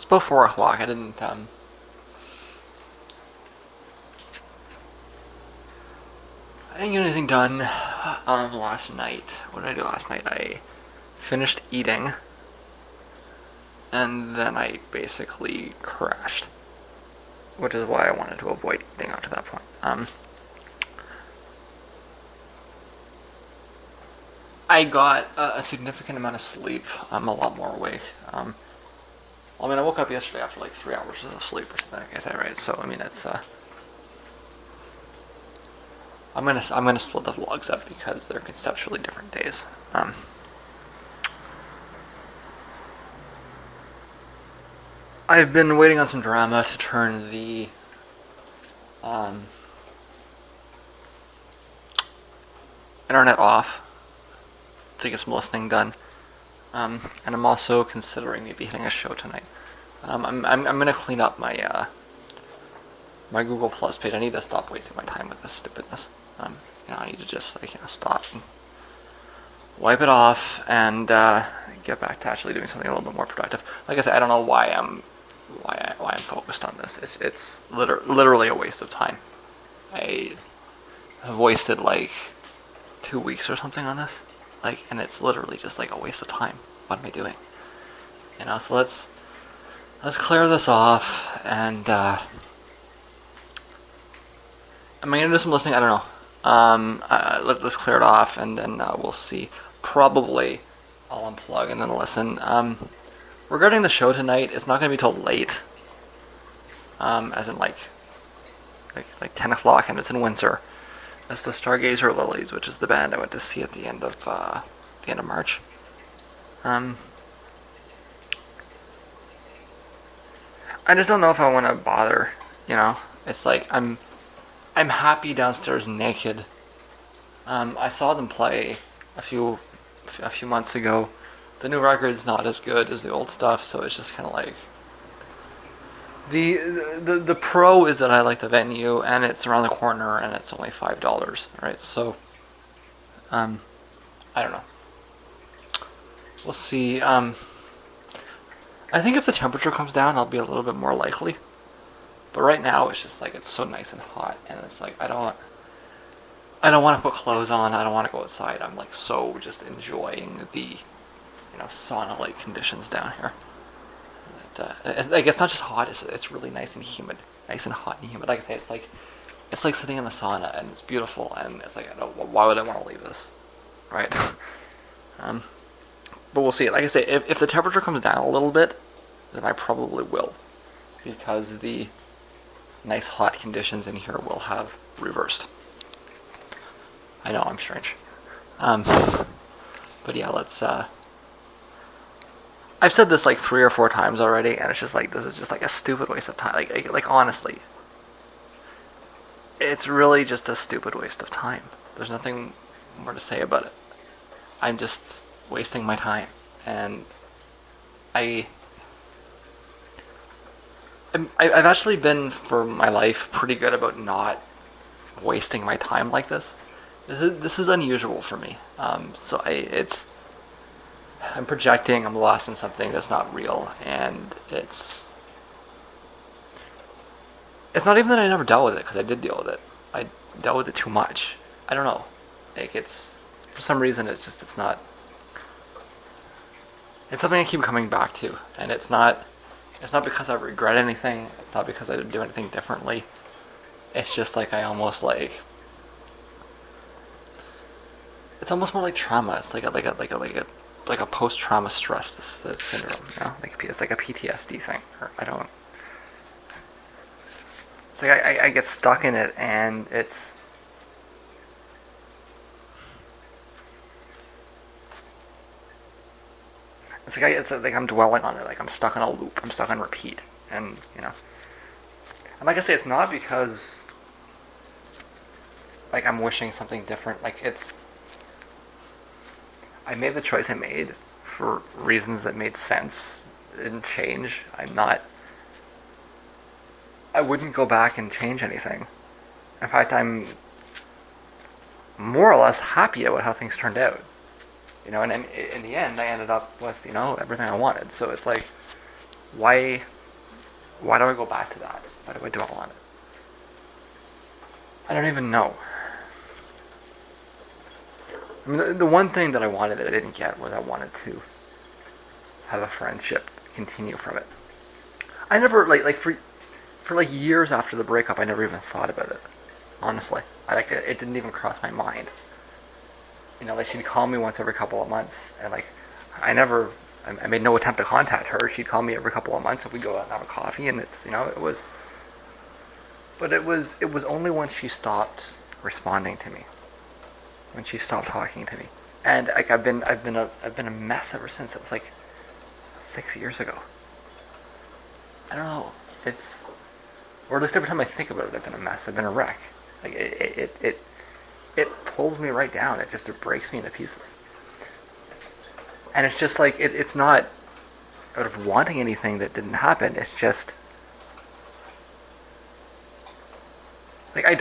It's about 4 o'clock. I didn't get anything done last night. What did I do last night? I finished eating, and then I basically crashed, which is why I wanted to avoid eating up to that point. I got a significant amount of sleep. I'm a lot more awake. I mean, I woke up yesterday after like 3 hours of sleep or something like that, right? So I mean, it's I'm gonna split the vlogs up because they're conceptually different days. I've been waiting on some drama to turn the internet off to get some listening done. And I'm also considering maybe hitting a show tonight. I'm gonna clean up my Google Plus page. I need to stop wasting my time with this stupidness. I need to just stop and wipe it off and get back to actually doing something a little bit more productive. Like I said, I don't know why I'm focused on this. It's literally a waste of time. I have wasted like 2 weeks or something on this, and it's literally just like a waste of time. What am I doing? So let's clear this off, and am I gonna do some listening? I don't know. Let's clear it off, and then we'll see. Probably I'll unplug and then listen. Regarding the show tonight, it's not gonna be till late. As in like 10 o'clock, and it's in Windsor. It's the Stargazer Lilies, which is the band I went to see at the end of March. I just don't know if I want to bother. It's like I'm happy downstairs naked. I saw them play a few months ago. The new record's not as good as the old stuff, so it's just kind of like the pro is that I like the venue, and it's around the corner, and it's only $5, right? So I don't know. We'll see. I think if the temperature comes down, I'll be a little bit more likely. But right now, it's just like it's so nice and hot, and it's like I don't want to put clothes on. I don't want to go outside. I'm like so just enjoying the sauna-like conditions down here. Like it's not just hot; it's really nice and humid, nice and hot and humid. Like I say, it's like sitting in a sauna, and it's beautiful, and it's like why would I want to leave this, right? But we'll see. Like I say, if the temperature comes down a little bit, then I probably will, because the nice hot conditions in here will have reversed. I know, I'm strange. But yeah, let's I've said this like 3 or 4 times already, and it's just like this is just like a stupid waste of time. Like honestly, it's really just a stupid waste of time. There's nothing more to say about it. I'm just wasting my time, and I've actually been for my life pretty good about not wasting my time like this. This is unusual for me. So I'm projecting. I'm lost in something that's not real, and it's not even that I never dealt with it, because I did deal with it. I dealt with it too much. I don't know. Like it's for some reason it's not. It's something I keep coming back to, and it's not because I regret anything. It's not because I didn't do anything differently. It's just like I almost like. It's almost more like trauma. It's like a post-trauma stress syndrome. Like it's like a PTSD thing. Or I don't. It's like I get stuck in it, and it's. It's like I'm dwelling on it. Like I'm stuck in a loop. I'm stuck on repeat, and And like I say, it's not because like I'm wishing something different. Like I made the choice I made for reasons that made sense. It didn't change. I wouldn't go back and change anything. In fact, I'm more or less happy about how things turned out. And in the end, I ended up with everything I wanted. So it's like, why Why do I go back to that? Why do I dwell on it? I don't even know. I mean, the one thing that I wanted that I didn't get was I wanted to have a friendship continue from it. I never for like years after the breakup, I never even thought about it. Honestly, it didn't even cross my mind. You know, like she'd call me once every couple of months, and like I never, I made no attempt to contact her. She'd call me every couple of months, and we'd go out and have a coffee, and it's, you know, it was, but it was only when she stopped responding to me, when she stopped talking to me, and like I've been a mess ever since. It was like 6 years ago. I don't know. It's, or at least every time I think about it, I've been a mess. I've been a wreck. Like it pulls me right down. It breaks me into pieces. And it's just like it's not out of wanting anything that didn't happen. It's just like I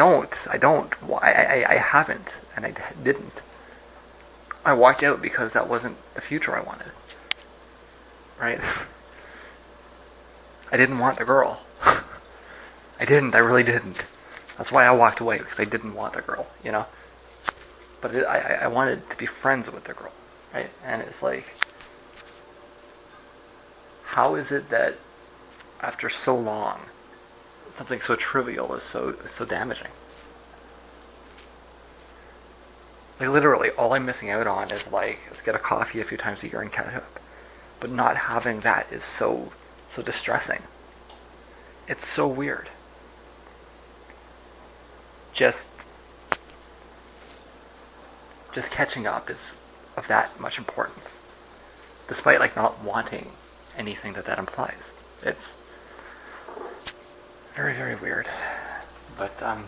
haven't, and I didn't. I walked out because that wasn't the future I wanted. Right? I didn't want the girl. I didn't. I really didn't. That's why I walked away, because I didn't want the girl. You know. But I wanted to be friends with the girl, right? And it's like, how is it that after so long, something so trivial is so damaging? Like literally, all I'm missing out on is like, let's get a coffee a few times a year and catch up. But not having that is so distressing. It's so weird. Just just catching up is of that much importance, despite like not wanting anything that implies. It's very, very weird. But I'm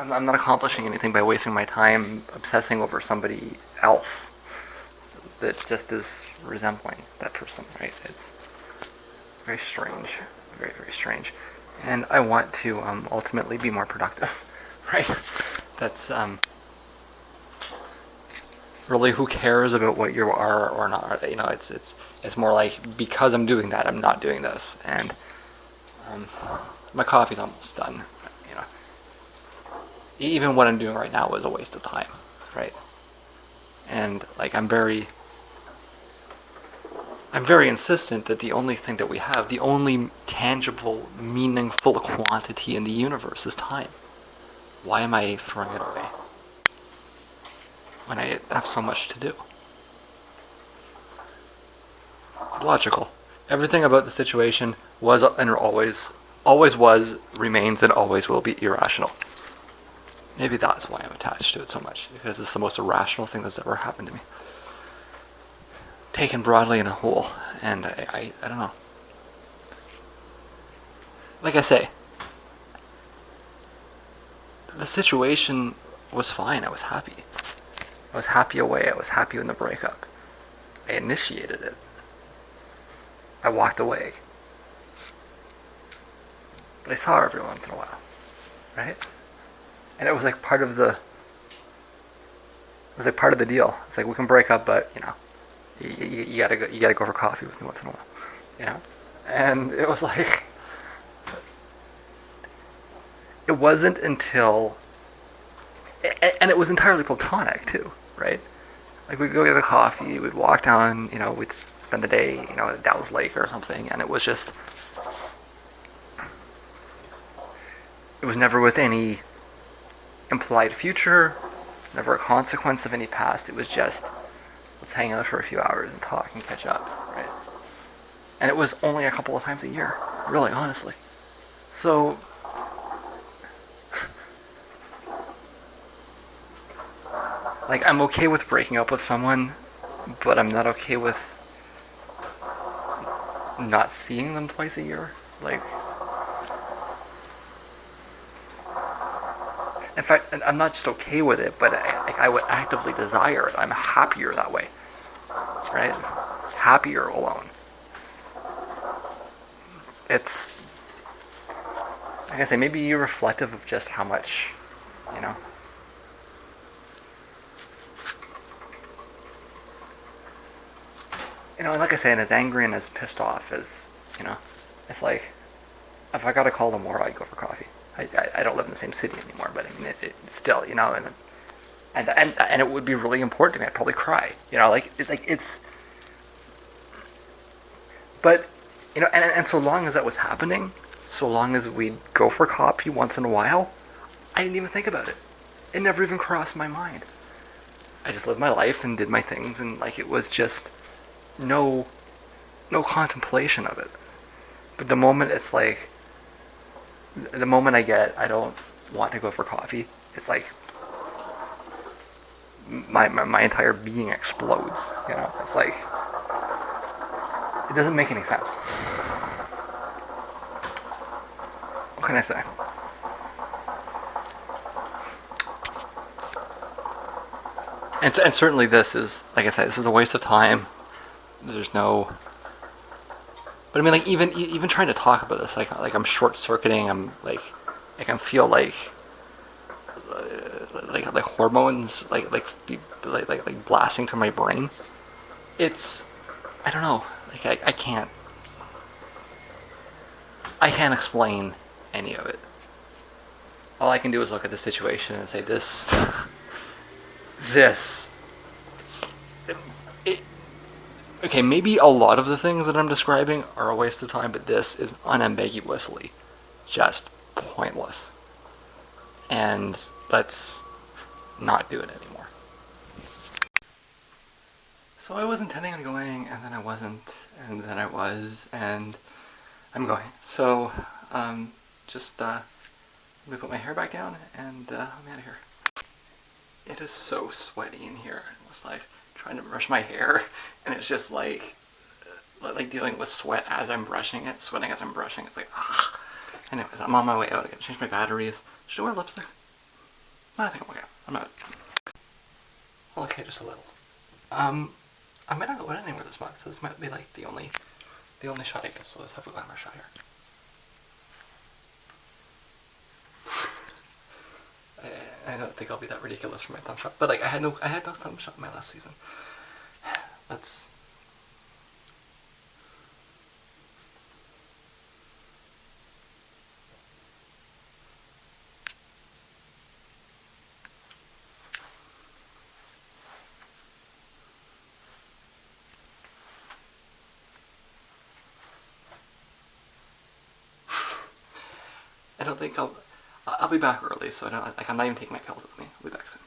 not accomplishing anything by wasting my time obsessing over somebody else that just is resembling that person, right? It's very strange, very, very strange. And I want to ultimately be more productive, right? That's really, who cares about what you are or not? You know, it's more like, because I'm doing that, I'm not doing this, and um, my coffee's almost done. You know, even what I'm doing right now is a waste of time, right? And like I'm very insistent that the only thing that we have, the only tangible, meaningful quantity in the universe is time. Why am I throwing it away when I have so much to do? It's logical. Everything about the situation was and always was, remains, and always will be irrational. Maybe that's why I'm attached to it so much, because it's the most irrational thing that's ever happened to me. Taken broadly in a whole, and I don't know. Like I say, the situation was fine. I was happy. I was happy away. I was happy in the breakup. I initiated it. I walked away. But I saw her every once in a while, right? And it was like part of the. It was like part of the deal. It's like, we can break up, but you know, you gotta go. You gotta go for coffee with me once in a while, you know. And it was like, it wasn't until, and it was entirely platonic too, right? Like, we'd go get a coffee, we'd walk down, you know, we'd spend the day, you know, at Dow's Lake or something, and it was just, it was never with any implied future, never a consequence of any past. It was just, let's hang out for a few hours and talk and catch up, right? And it was only a couple of times a year, really, honestly. So, like, I'm okay with breaking up with someone, but I'm not okay with not seeing them twice a year. Like, in fact, I'm not just okay with it, but I would actively desire it. I'm happier that way, right? Happier alone. It's, like I say, maybe reflective of just how much, you know, and like I say, and as angry and as pissed off as, you know, it's like, if I got a call tomorrow, I'd go for coffee. I don't live in the same city anymore, but I mean, it still, you know, and it would be really important to me. I'd probably cry, you know, it's, but, you know, and so long as that was happening, so long as we'd go for coffee once in a while, I didn't even think about it. It never even crossed my mind. I just lived my life and did my things, and like it was just no no contemplation of it. But the moment it's like the moment I don't want to go for coffee, it's like my entire being explodes. You know, it's like it doesn't make any sense. What can I say? And certainly this is, like I said, this is a waste of time. There's no, but I mean, like even trying to talk about this, like I'm short circuiting. I'm like I feel like hormones like blasting through my brain. It's, I don't know. Like I can't explain any of it. All I can do is look at the situation and say this it, okay, maybe a lot of the things that I'm describing are a waste of time, but this is unambiguously just pointless. And let's not do it anymore. So I was intending on going, and then I wasn't, and then I was, and I'm going. So, just let me put my hair back down, and I'm out of here. It is so sweaty in here. It was like trying to brush my hair, and it's just like dealing with sweat as I'm brushing it, sweating as I'm brushing. It's like, ah. Anyways, I'm on my way out. I gotta change my batteries. Should I wear lipstick? No, I think I'm okay. I'm out. Okay, just a little. I might not go out anywhere this month, so this might be like the only shot I get. So let's have a glamour shot here. I don't think I'll be that ridiculous for my thumb shot, but like I had no thumb shot in my last season. Let's. I don't think I'll be back early, so I don't like I'm not even taking my pills with me. I'll be back soon.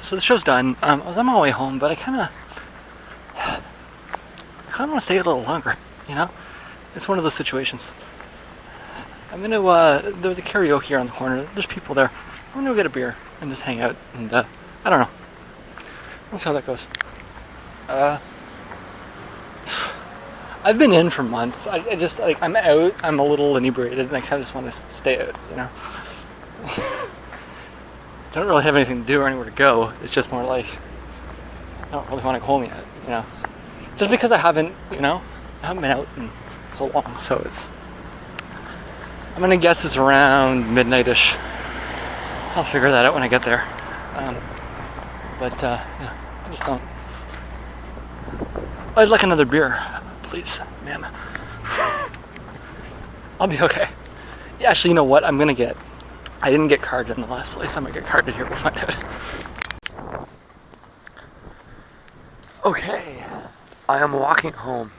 So the show's done. I was on my way home, but I kind of want to stay a little longer. You know, it's one of those situations. I'm gonna. There's a karaoke here on the corner. There's people there. I'm gonna go get a beer and just hang out. And I don't know. We'll see how that goes. I've been in for months. I just like I'm out. I'm a little inebriated, and I kind of just want to stay out. You know. Don't really have anything to do or anywhere to go. It's just more like I don't really want to go home yet. You know. Just because I haven't been out in so long. So it's. I'm gonna guess it's around midnightish. I'll figure that out when I get there. But yeah, I just don't. I'd like another beer, please, ma'am. I'll be okay. Yeah, actually, you know what? I didn't get carded in the last place. I'm gonna get carded here. We'll find out. Okay, I am walking home.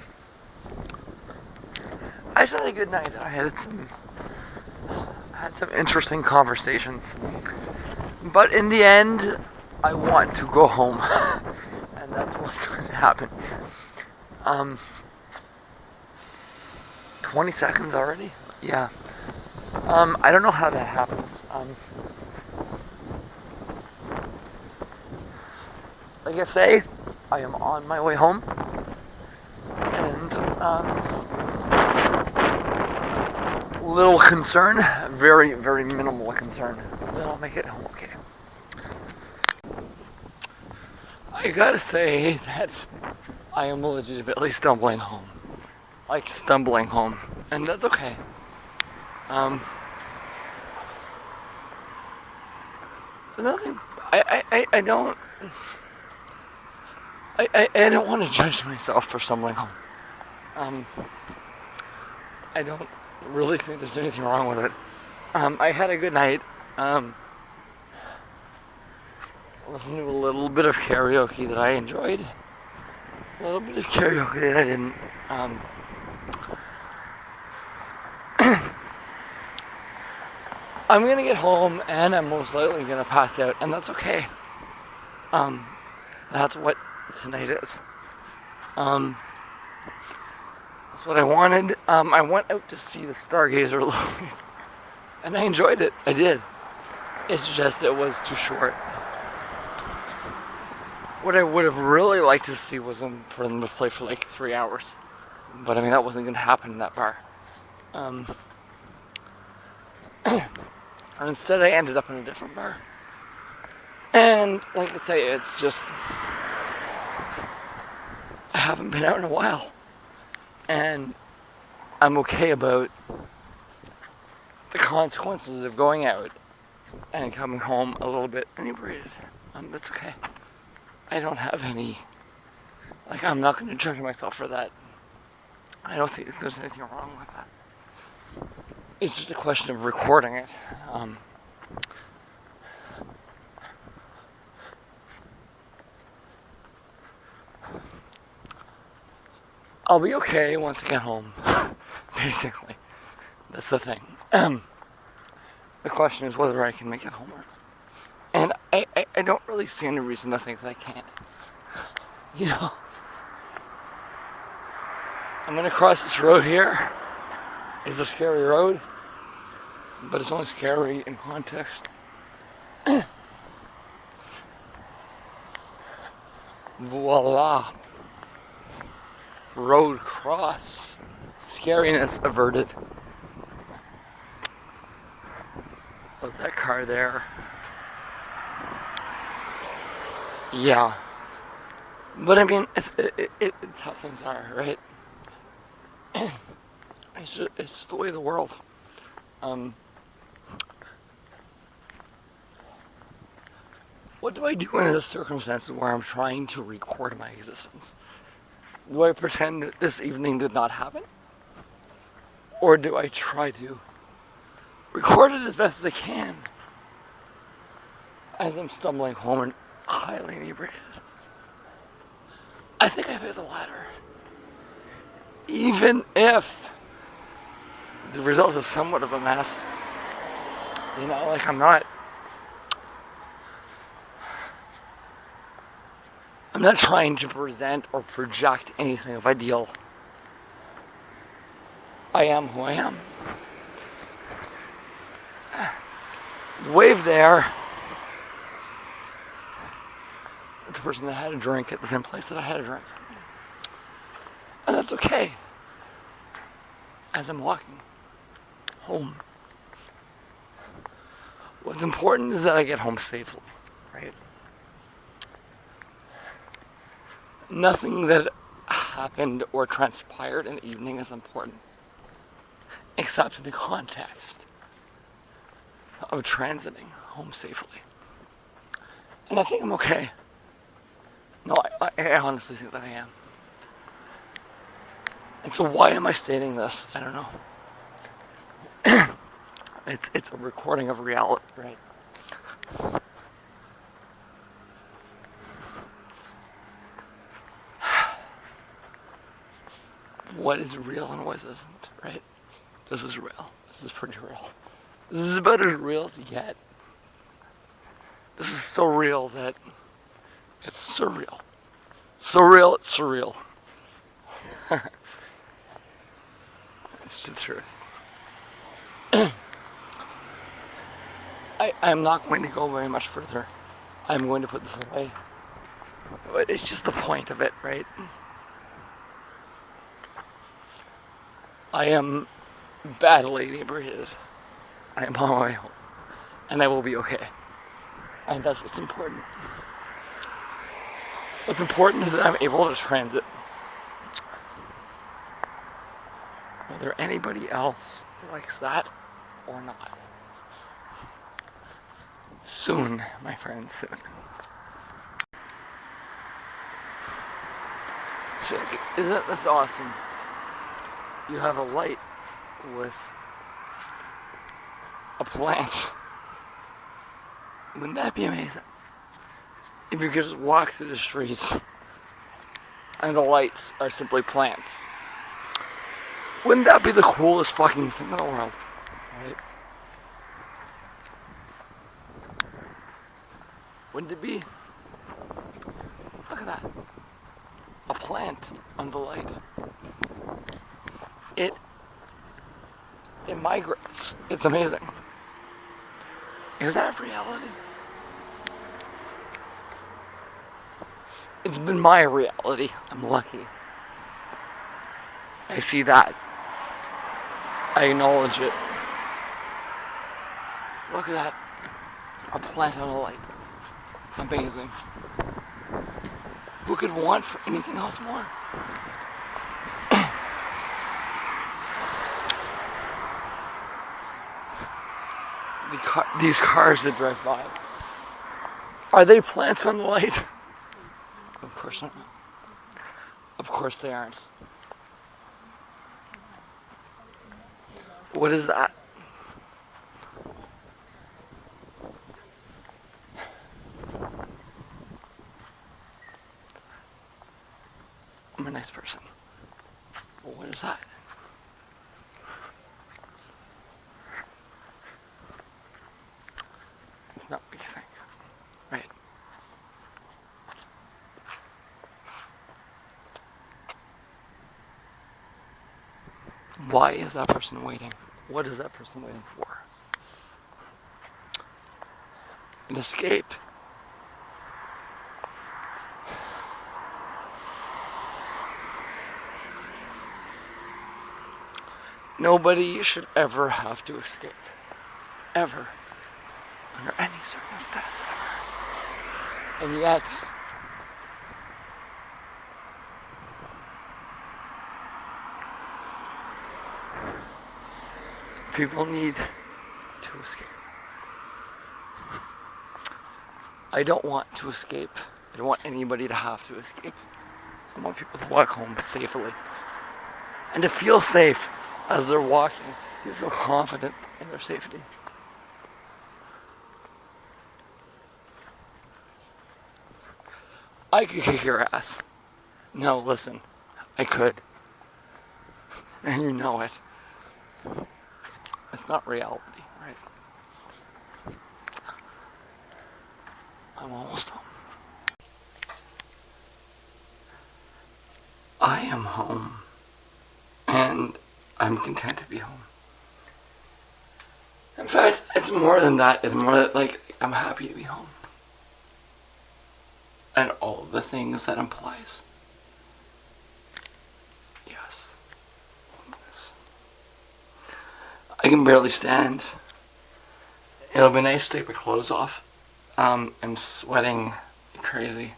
I just had a good night. I had some interesting conversations, but in the end, I want to go home, and that's what's going to happen. 20 seconds already? Yeah. I don't know how that happens. Like I say, I am on my way home, and little concern, very, very minimal concern that I'll make it home okay. I gotta say that I am legitimately stumbling home. Like stumbling home. And that's okay. nothing. I don't. I don't want to judge myself for stumbling home. Um, I don't really think there's anything wrong with it. I had a good night. Um, Listened to a little bit of karaoke that I enjoyed. A little bit of karaoke that I didn't. Um, I'm gonna get home and I'm most likely gonna pass out, and that's okay. Um, that's what tonight is. Um, that's what I wanted. I went out to see the Stargazer Lilies, and I enjoyed it. I did. It's just it was too short. What I would have really liked to see was for them to play for like 3 hours, but I mean that wasn't gonna happen in that bar. Um, and instead, I ended up in a different bar. And like I say, it's just I haven't been out in a while, and I'm okay about the consequences of going out and coming home a little bit inebriated. That's okay. I don't have any, like, I'm not going to judge myself for that. I don't think there's anything wrong with that. It's just a question of recording it. I'll be okay once I get home, basically. That's the thing. The question is whether I can make it home or not. And I don't really see any reason to think that I can't. You know, I'm gonna cross this road here. It's a scary road, but it's only scary in context. Voila. Road cross. Scariness averted. Was that car there? Yeah. But I mean, it's how things are, right? It's just the way of the world. Um, what do I do in this circumstance where I'm trying to record my existence? Do I pretend that this evening did not happen? Or do I try to record it as best as I can as I'm stumbling home and highly inebriated? I think I pick the latter. Even if the result is somewhat of a mess. You know, like I'm not trying to present or project anything of ideal. I am who I am. The wave there, the person that had a drink at the same place that I had a drink. And that's okay. As I'm walking home. What's important is that I get home safely, right? Nothing that happened or transpired in the evening is important, except in the context of transiting home safely. And I think I'm okay. No, I honestly think that I am. And so why am I stating this? I don't know. It's a recording of reality, right? What is real and what isn't, right? This is real. This is pretty real. This is about as real as you get. This is so real that it's surreal. So real, it's surreal. It's the truth. I'm not going to go very much further. I'm going to put this away. But it's just the point of it, right? I am badly inebriated. I am on my way home. And I will be okay. And that's what's important. What's important is that I'm able to transit. Whether anybody else likes that or not. Soon, my friends, soon. So, isn't this awesome? You have a light with a plant. Wouldn't that be amazing? If you could just walk through the streets and the lights are simply plants. Wouldn't that be the coolest fucking thing in the world? Right? Wouldn't it be? Look at that. A plant on the light. It migrates. It's amazing. Is that reality? It's been my reality. I'm lucky. I see that. I acknowledge it. Look at that. A plant on a light. Amazing. Who could want for anything else more? These cars that drive by. Are they plants on the light? Of course not. Of course they aren't. What is that? I'm a nice person. Well, what is that? It's not what you think. Right. Why is that person waiting? What is that person waiting for? An escape. Nobody should ever have to escape. Ever. Under any circumstance, ever. And yet, people need to escape. I don't want to escape. I don't want anybody to have to escape. I want people to walk home safely. And to feel safe as they're walking. To feel confident in their safety. I could kick your ass. No, listen. I could. And you know it. It's not reality, right? I'm almost home. I am home. And I'm content to be home. In fact, it's more than that. It's more like I'm happy to be home. And all of the things that implies. Yes. I can barely stand. It'll be nice to take my clothes off. I'm sweating crazy.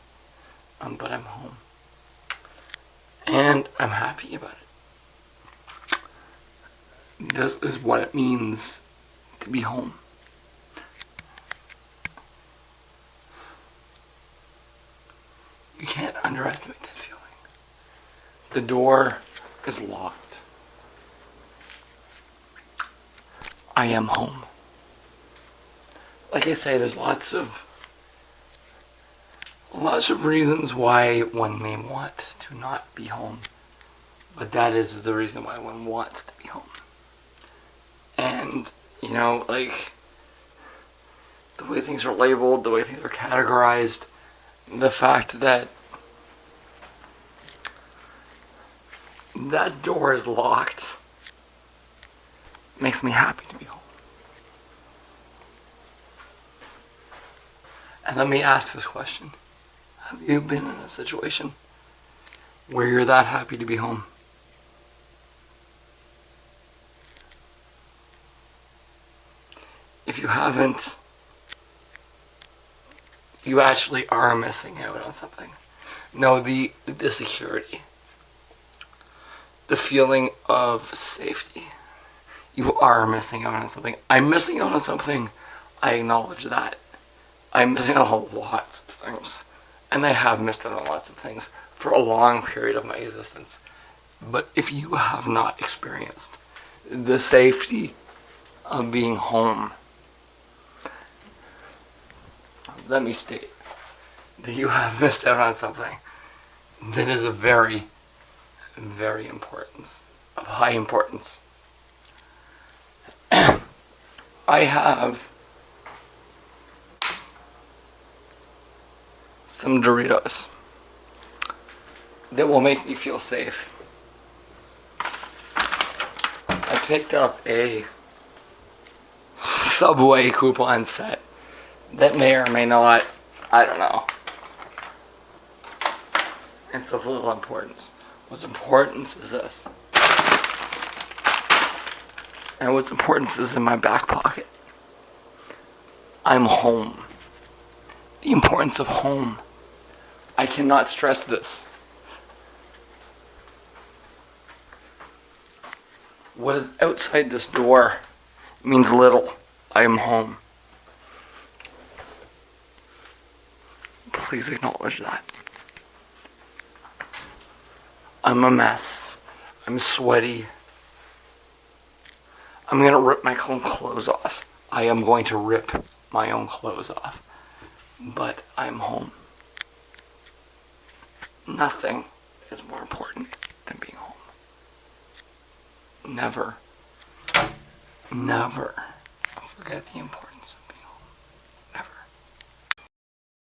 But I'm home. And I'm happy about it. This is what it means to be home. You can't underestimate that feeling. The door is locked. I am home. Like I say, there's lots of reasons why one may want to not be home. But that is the reason why one wants to be home. And, you know, like, the way things are labeled, the way things are categorized, the fact that that door is locked makes me happy to be home. And let me ask this question. Have you been in a situation where you're that happy to be home? If you haven't, you actually are missing out on something. No, the security. The feeling of safety. You are missing out on something. I'm missing out on something. I acknowledge that. I'm missing out on lots of things. And I have missed out on lots of things for a long period of my existence. But if you have not experienced the safety of being home, let me state that you have missed out on something that is of very, very importance, of high importance. I have some Doritos that will make me feel safe. I picked up a Subway coupon set that may or may not, I don't know. It's of little importance. What's important is this. And what's important is in my back pocket. I'm home. The importance of home. I cannot stress this. What is outside this door means little. I am home. Please acknowledge that. I'm a mess. I'm sweaty. I'm going to rip my own clothes off. I am going to rip my own clothes off. But I'm home. Nothing is more important than being home. Never, never forget the importance